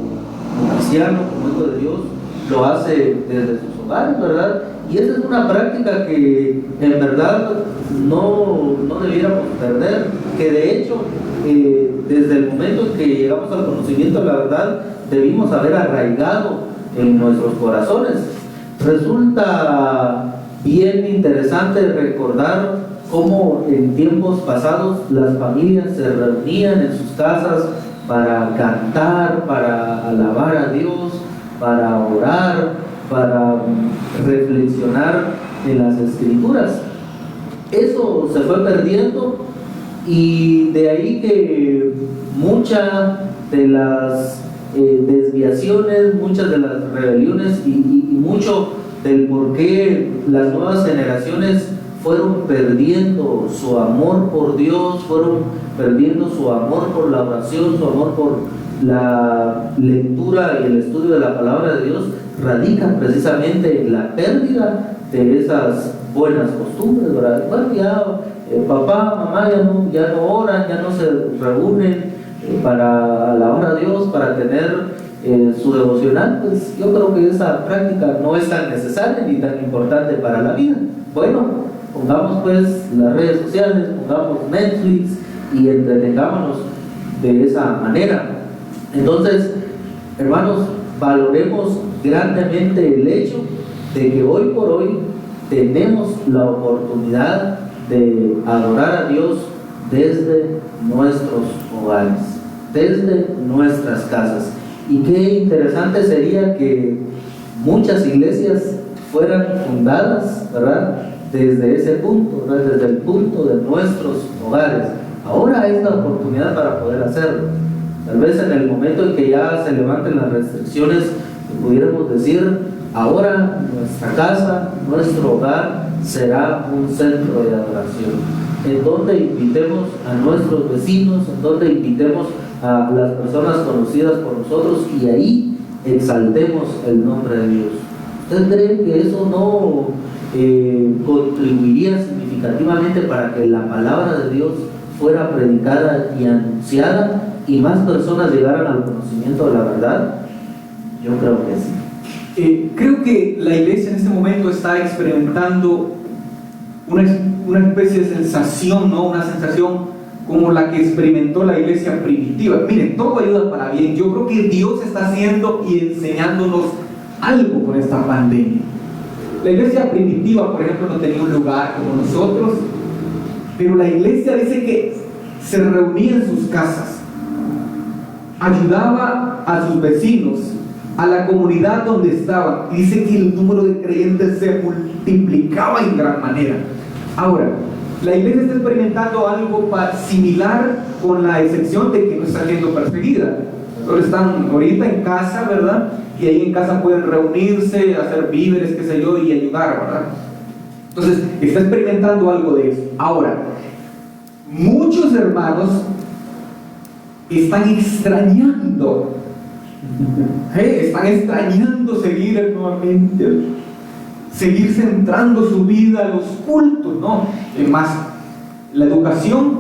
cristiano, como hijo de Dios, lo hace desde sus hogares, ¿verdad? Y esa es una práctica que en verdad no debiéramos perder, que de hecho desde el momento en que llegamos al conocimiento de la verdad debimos haber arraigado en nuestros corazones. Resulta bien interesante recordar cómo en tiempos pasados las familias se reunían en sus casas para cantar, para alabar a Dios, para orar, para reflexionar en las Escrituras. Eso se fue perdiendo, y de ahí que muchas de las desviaciones, muchas de las rebeliones y mucho del por qué las nuevas generaciones fueron perdiendo su amor por Dios, fueron perdiendo su amor por la oración, su amor por la lectura y el estudio de la palabra de Dios, radica precisamente en la pérdida de esas buenas costumbres, ¿verdad? Bueno, ya papá, mamá ya no oran, ya no se reúnen para alabar a Dios, para tener su devocional. Pues yo creo que esa práctica no es tan necesaria ni tan importante para la vida. Bueno, pongamos pues las redes sociales, pongamos Netflix y entretengámonos de esa manera. Entonces, hermanos, valoremos grandemente el hecho de que hoy por hoy tenemos la oportunidad de adorar a Dios desde nuestros hogares, desde nuestras casas. Y qué interesante sería que muchas iglesias fueran fundadas, ¿verdad?, desde ese punto, ¿verdad?, desde el punto de nuestros hogares. Ahora es la oportunidad para poder hacerlo. Tal vez en el momento en que ya se levanten las restricciones, pudiéramos decir: ahora nuestra casa, nuestro hogar será un centro de adoración, en donde invitemos a nuestros vecinos, en donde invitemos a las personas conocidas por nosotros, y ahí exaltemos el nombre de Dios. ¿Usted cree que eso no contribuiría significativamente para que la palabra de Dios fuera predicada y anunciada y más personas llegaran al conocimiento de la verdad? Yo creo que sí. Creo que la iglesia en este momento está experimentando una especie de sensación, ¿no? Una sensación como la que experimentó la iglesia primitiva. Miren, todo ayuda para bien. Yo creo que Dios está haciendo y enseñándonos algo con esta pandemia. La iglesia primitiva, por ejemplo, no tenía un lugar como nosotros, pero la iglesia dice que se reunía en sus casas, ayudaba a sus vecinos, a la comunidad donde estaban. Dice que el número de creyentes se multiplicaba en gran manera. Ahora, la iglesia está experimentando algo similar, con la excepción de que no está siendo perseguida. Solo están ahorita en casa, ¿verdad? Y ahí en casa pueden reunirse, hacer víveres, qué sé yo, y ayudar, ¿verdad? Entonces, está experimentando algo de eso. Ahora, muchos hermanos están extrañando seguir nuevamente, seguir centrando su vida a los cultos, ¿no? Es más, la educación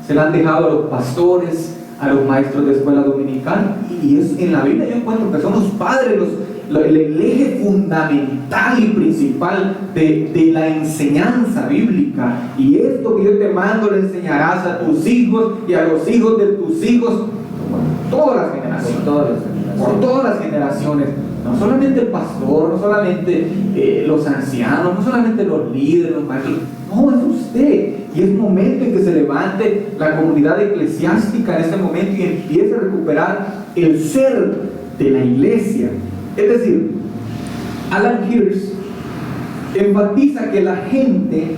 se la han dejado a los pastores, a los maestros de escuela dominical, y es en la Biblia yo encuentro que son los padres el eje fundamental y principal de la enseñanza bíblica. Y esto que yo te mando lo enseñarás a tus hijos y a los hijos de tus hijos. todas las generaciones. Por todas las generaciones. No solamente el pastor, no solamente los ancianos, no solamente los líderes, los maestros. No, es usted. Y es momento en que se levante la comunidad eclesiástica en este momento y empiece a recuperar el ser de la iglesia. Es decir, Alan Hirsch enfatiza que la gente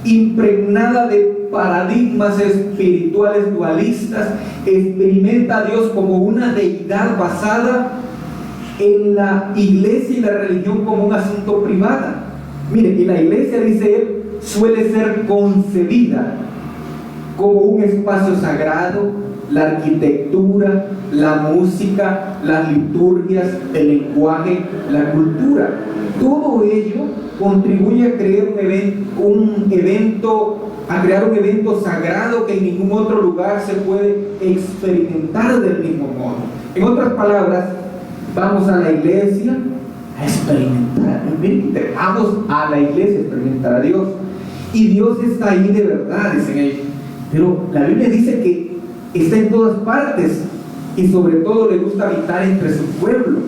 impregnada de paradigmas espirituales dualistas experimenta a Dios como una deidad basada en la iglesia y la religión como un asunto privado. Mire, y la iglesia, dice él, suele ser concebida como un espacio sagrado, la arquitectura, la música, las liturgias, el lenguaje, la cultura. Todo ello contribuye a crear un evento sagrado que en ningún otro lugar se puede experimentar del mismo modo. En otras palabras, vamos a la iglesia a experimentar, vamos a la iglesia a experimentar a Dios. Y Dios está ahí de verdad, dicen ellos. Pero la Biblia dice que está en todas partes y sobre todo le gusta habitar entre su pueblo.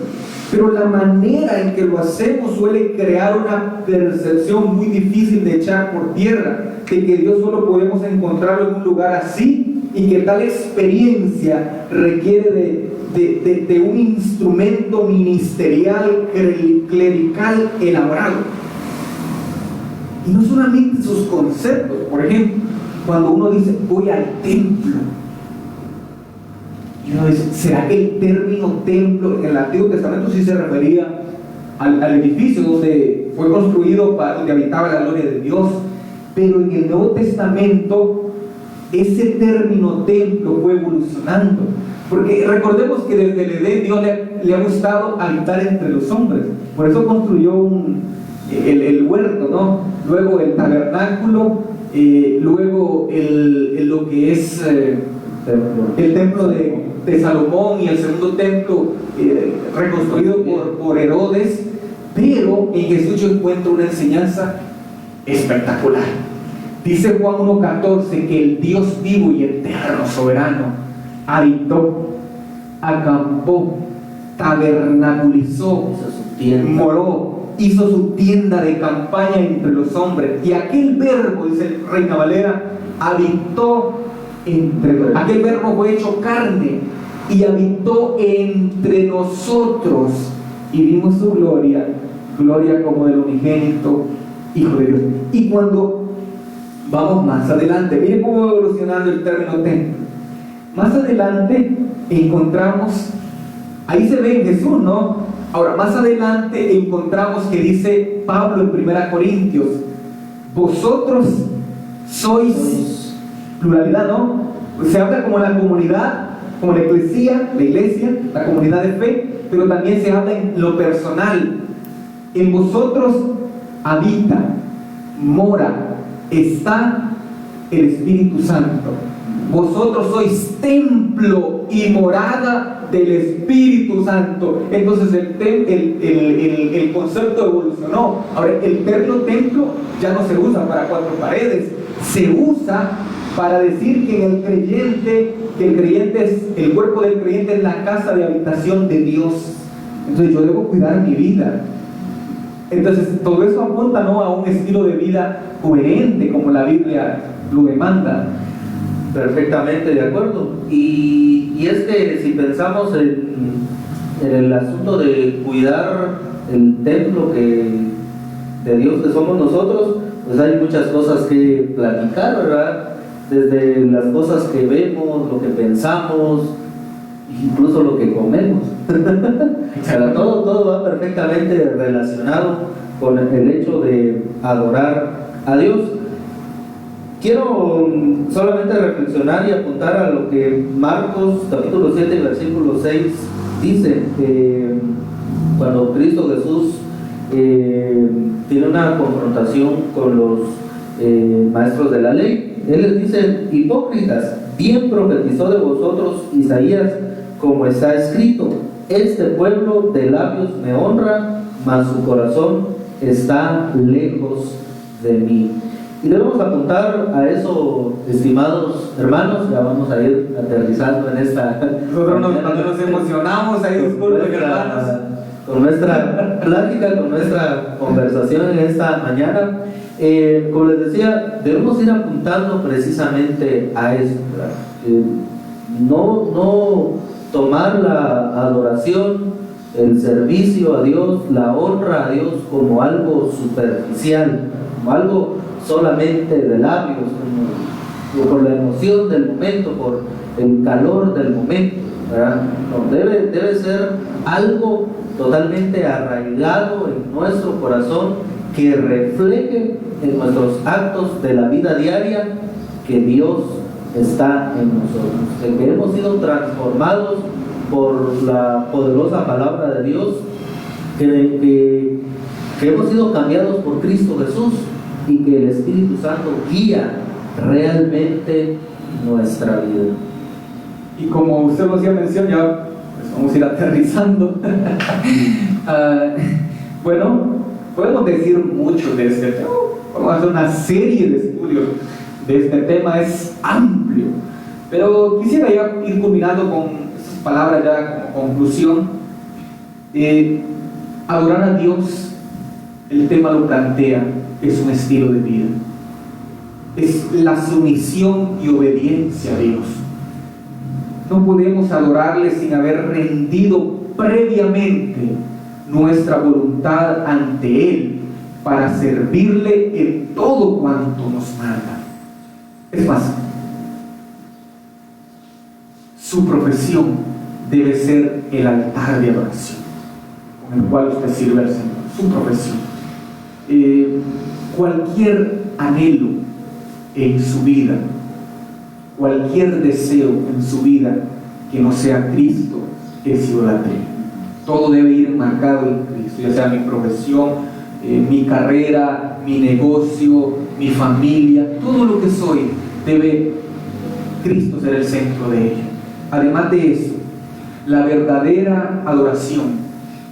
Pero la manera en que lo hacemos suele crear una percepción muy difícil de echar por tierra, de que Dios solo podemos encontrarlo en un lugar así y que tal experiencia requiere de un instrumento ministerial, clerical elaborado. Y no solamente sus conceptos. Por ejemplo, cuando uno dice voy al templo, y uno dice, ¿será que el término templo en el Antiguo Testamento sí se refería al edificio donde fue construido, donde habitaba la gloria de Dios? Pero en el Nuevo Testamento ese término templo fue evolucionando, porque recordemos que desde el Edén Dios le ha gustado habitar entre los hombres. Por eso construyó el huerto, ¿no? Luego el tabernáculo, luego lo que es el templo de Salomón y el segundo templo reconstruido por Herodes. Pero en Jesús yo encuentro una enseñanza espectacular. Dice Juan 1:14 que el Dios vivo y eterno, soberano, habitó, acampó, tabernaculizó, moró, hizo su tienda de campaña entre los hombres. Y aquel verbo, dice Reina Valera, habitó aquel verbo fue hecho carne y habitó entre nosotros, y vimos su gloria como del unigénito Hijo de Dios. Y cuando vamos más adelante, miren cómo va evolucionando el término templo. Más adelante encontramos, ahí se ve en Jesús, ¿no? Ahora, más adelante encontramos que dice Pablo en 1 Corintios, vosotros sois, pluralidad, ¿no? Se habla como la comunidad, como la iglesia, la comunidad de fe, pero también se habla en lo personal. En vosotros habita, mora, está el Espíritu Santo. Vosotros sois templo y morada del Espíritu Santo. Entonces el concepto evolucionó. Ahora, el término templo ya no se usa para cuatro paredes, se usa para decir que el cuerpo del creyente es la casa de habitación de Dios. Entonces yo debo cuidar mi vida. Entonces todo eso apunta, ¿no?, a un estilo de vida coherente como la Biblia lo demanda. Perfectamente de acuerdo. Y es que si pensamos en el asunto de cuidar el templo de Dios que somos nosotros, pues hay muchas cosas que platicar, ¿verdad? Desde las cosas que vemos, lo que pensamos, incluso lo que comemos. O sea, todo va perfectamente relacionado con el hecho de adorar a Dios. Quiero solamente reflexionar y apuntar a lo que Marcos capítulo 7 versículo 6 dice, cuando Cristo Jesús tiene una confrontación con los maestros de la ley. Él les dice, hipócritas, bien profetizó de vosotros Isaías, como está escrito, este pueblo de labios me honra, mas su corazón está lejos de mí. Y debemos apuntar a eso, estimados hermanos. Ya vamos a ir aterrizando en esta. Nosotros cuando nos emocionamos, ahí disculpen, hermanos. Con nuestra plática, con nuestra conversación en esta mañana, como les decía, debemos ir apuntando precisamente a eso, no tomar la adoración, el servicio a Dios, la honra a Dios como algo superficial, como algo solamente de labios, como por la emoción del momento, por el calor del momento, ¿verdad? No, debe ser algo totalmente arraigado en nuestro corazón, que refleje en nuestros actos de la vida diaria que Dios está en nosotros, que hemos sido transformados por la poderosa palabra de Dios, que hemos sido cambiados por Cristo Jesús, y que el Espíritu Santo guía realmente nuestra vida. Y como usted nos hacía mención, ya pues vamos a ir aterrizando. Bueno, podemos decir mucho de este tema. Vamos a hacer una serie de estudios de este tema, es amplio. Pero quisiera ya ir culminando con estas palabras ya como conclusión. Adorar a Dios, el tema lo plantea, es un estilo de vida. Es la sumisión y obediencia a Dios. No podemos adorarle sin haber rendido previamente nuestra voluntad ante Él para servirle en todo cuanto nos manda. Es más, su profesión debe ser el altar de adoración con el cual usted sirve al Señor. Su profesión. Cualquier anhelo en su vida, cualquier deseo en su vida que no sea Cristo, es idolatría. Todo debe ir marcado en Cristo, ya sea mi profesión, mi carrera, mi negocio, mi familia, todo lo que soy, debe Cristo ser el centro de ello. Además de eso, la verdadera adoración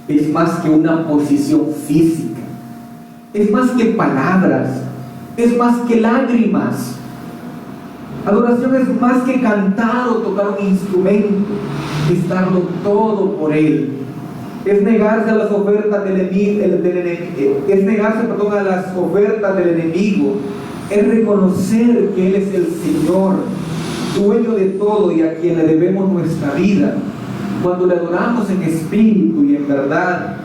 es más que una posición física, es más que palabras, es más que lágrimas. Adoración es más que cantar o tocar un instrumento, es darlo todo por Él. Es negarse a las ofertas del enemigo, es negarse, a las ofertas del enemigo. Es reconocer que Él es el Señor, dueño de todo y a quien le debemos nuestra vida. Cuando le adoramos en espíritu y en verdad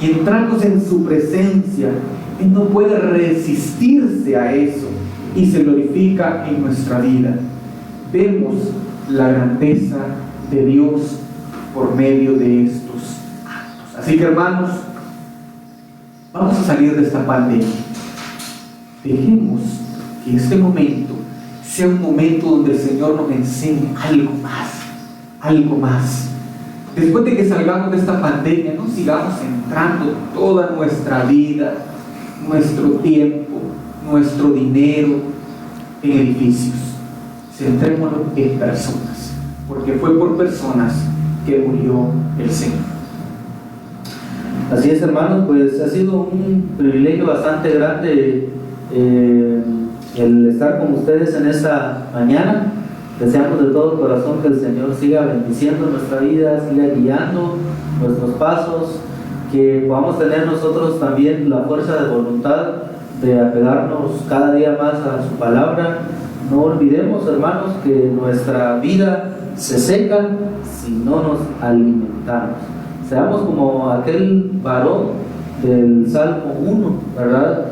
y entramos en su presencia, Él no puede resistirse a eso y se glorifica en nuestra vida. Vemos la grandeza de Dios por medio de estos actos. Así que, hermanos, vamos a salir de esta pandemia. Dejemos que este momento sea un momento donde el Señor nos enseñe algo más. Después de que salgamos de esta pandemia, no sigamos centrando toda nuestra vida, nuestro tiempo, nuestro dinero en edificios. Centrémonos en personas, porque fue por personas que murió el Señor. Así es, hermanos, pues ha sido un privilegio bastante grande el estar con ustedes en esta mañana. Deseamos de todo corazón que el Señor siga bendiciendo nuestra vida, siga guiando nuestros pasos, que podamos tener nosotros también la fuerza de voluntad de apegarnos cada día más a su palabra. No olvidemos, hermanos, que nuestra vida se seca si no nos alimentamos. Seamos como aquel varón del Salmo 1, ¿verdad?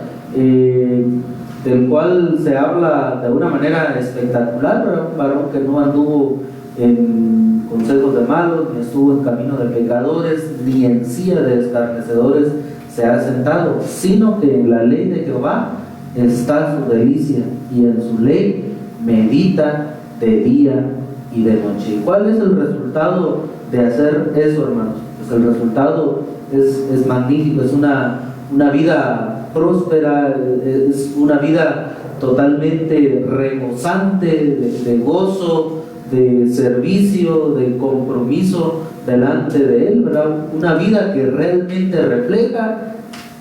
Del cual se habla de una manera espectacular, ¿verdad? Un varón que no anduvo en consejos de malos, ni estuvo en camino de pecadores, ni en silla de escarnecedores se ha sentado, sino que en la ley de Jehová está su delicia, y en su ley medita de día y de noche. ¿Cuál es el resultado de hacer eso, hermanos? Pues el resultado es magnífico, es una vida próspera, es una vida totalmente rebosante de gozo, de servicio, de compromiso delante de Él, ¿verdad? Una vida que realmente refleja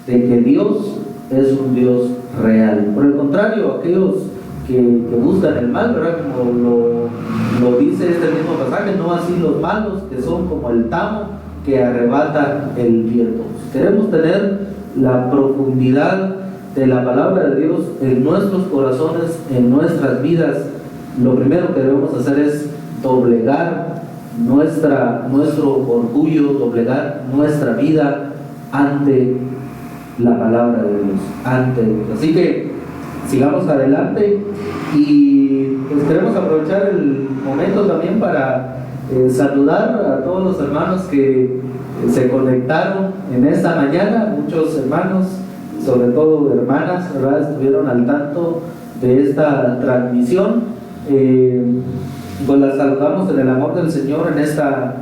de que Dios es un Dios real. Por el contrario, aquellos que buscan el mal, ¿verdad? Como lo dice este mismo pasaje, no así los malos, que son como el tamo que arrebata el viento. Si queremos tener la profundidad de la palabra de Dios en nuestros corazones, en nuestras vidas, lo primero que debemos hacer es doblegar nuestro orgullo, doblegar nuestra vida ante la palabra de Dios, ante Dios. Así que sigamos adelante y pues queremos aprovechar el momento también para saludar a todos los hermanos que se conectaron en esta mañana. Muchos hermanos, sobre todo hermanas, ¿verdad?, estuvieron al tanto de esta transmisión. Pues las saludamos en el amor del Señor en esta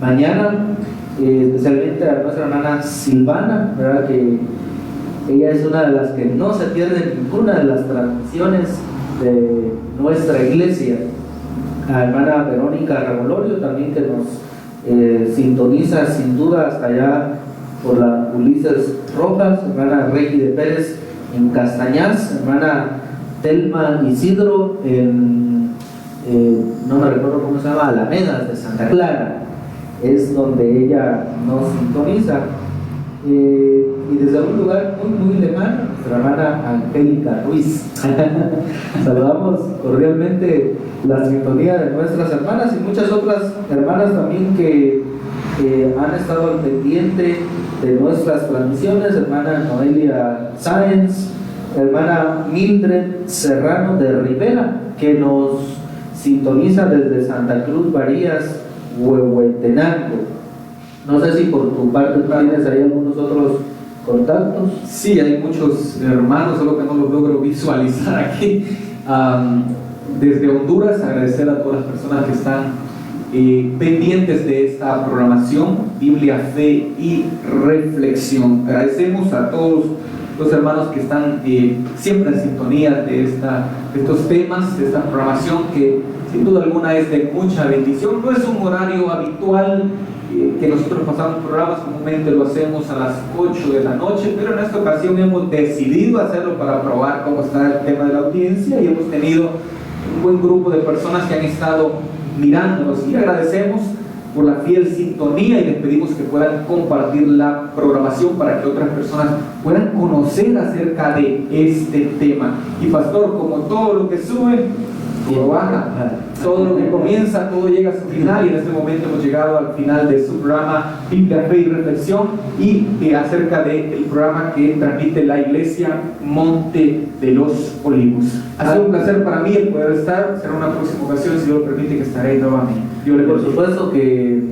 mañana, especialmente a nuestra hermana Silvana, ¿verdad?, que ella es una de las que no se pierde ninguna de las transmisiones de nuestra iglesia. A la hermana Verónica Regolorio también, que nos sintoniza sin duda hasta allá por la Ulises Rojas, hermana Regi de Pérez en Castañaz, hermana Telma Isidro en no me recuerdo cómo se llama, Alamedas de Santa Clara, es donde ella nos sintoniza. Y desde un lugar muy lejano, nuestra hermana Angélica Ruiz. Saludamos cordialmente la sintonía de nuestras hermanas y muchas otras hermanas también que han estado al pendiente de nuestras transmisiones. Hermana Noelia Sáenz, hermana Mildred Serrano de Rivera, que nos sintoniza desde Santa Cruz Varías, Huehuetenango. No sé si por tu parte tienes ahí algunos otros contactos. Sí, hay muchos hermanos, solo que no los logro visualizar aquí. Desde Honduras, agradecer a todas las personas que están pendientes de esta programación, Biblia, Fe y Reflexión. Agradecemos a todos los hermanos que están siempre en sintonía de estos temas, de esta programación que sin duda alguna es de mucha bendición. No es un horario habitual que nosotros pasamos programas, comúnmente lo hacemos a las 8 de la noche, pero en esta ocasión hemos decidido hacerlo para probar cómo está el tema de la audiencia y hemos tenido un buen grupo de personas que han estado mirándonos y agradecemos por la fiel sintonía y les pedimos que puedan compartir la programación para que otras personas puedan conocer acerca de este tema. Y pastor, como todo lo que sube, todo baja, todo lo que comienza, todo llega a su final, y en este momento hemos llegado al final de su programa Biblia, Fe y Reflexión, y acerca del programa que transmite la iglesia Monte de los Olivos. Ha sido un placer para mí el poder estar. Será una próxima ocasión, si Dios lo permite, que estaré nuevamente. Por supuesto que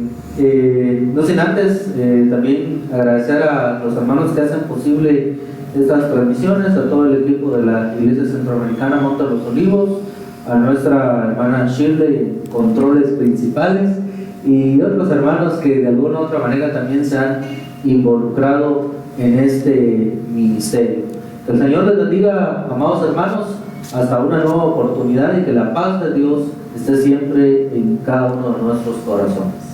no sin antes también agradecer a los hermanos que hacen posible estas transmisiones, a todo el equipo de la Iglesia Centroamericana Monte de los Olivos, a nuestra hermana Shirley, controles principales, y otros hermanos que de alguna u otra manera también se han involucrado en este ministerio. Que el Señor les bendiga, amados hermanos, hasta una nueva oportunidad, y que la paz de Dios esté siempre en cada uno de nuestros corazones.